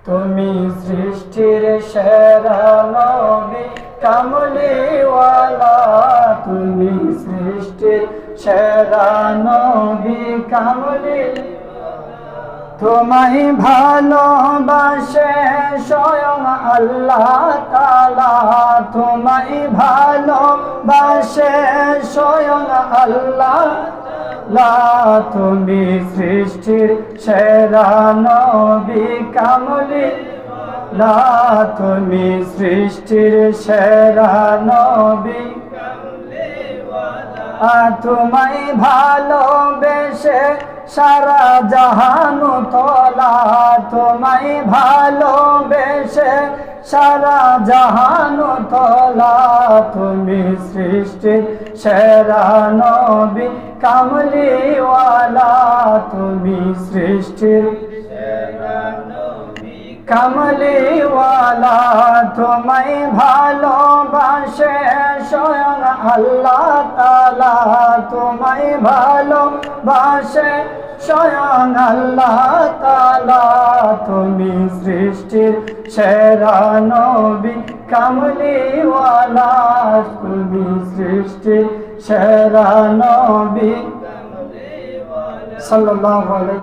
তুমি সৃষ্টির সেরা নবী কামলিওয়ালা, তুমি সৃষ্টির সেরা নবী কামলি। তোমায় ভালোবাসে স্বয়ং আল্লাহ তাআলা, তোমায় ভালোবাসে স্বয়ং আল্লাহ। তুমি সৃষ্টির সেরা নবী কামলি, তুমি সৃষ্টির সেরা নবী। তোমায় ভালোবেসে সারা জাহান তোলা, তোমায় ভালোবেসে সারা জাহান তোলা। তুমি সৃষ্টির সেরা নবী কামলিওয়ালা, তুমি সৃষ্টির সেরা নবী কামলিওয়ালা। তোমায় ভালোবাসে স্বয়ং আল্লাহ তাআলা, তোমায় ভালোবাসে স্বয়ং আল্লাহ তাআলা। তুমি সৃষ্টির সেরা নবী কামলিওয়ালা, তুমি সৃষ্টির সেরা নবী সাল্লাল্লাহু আলাইহি।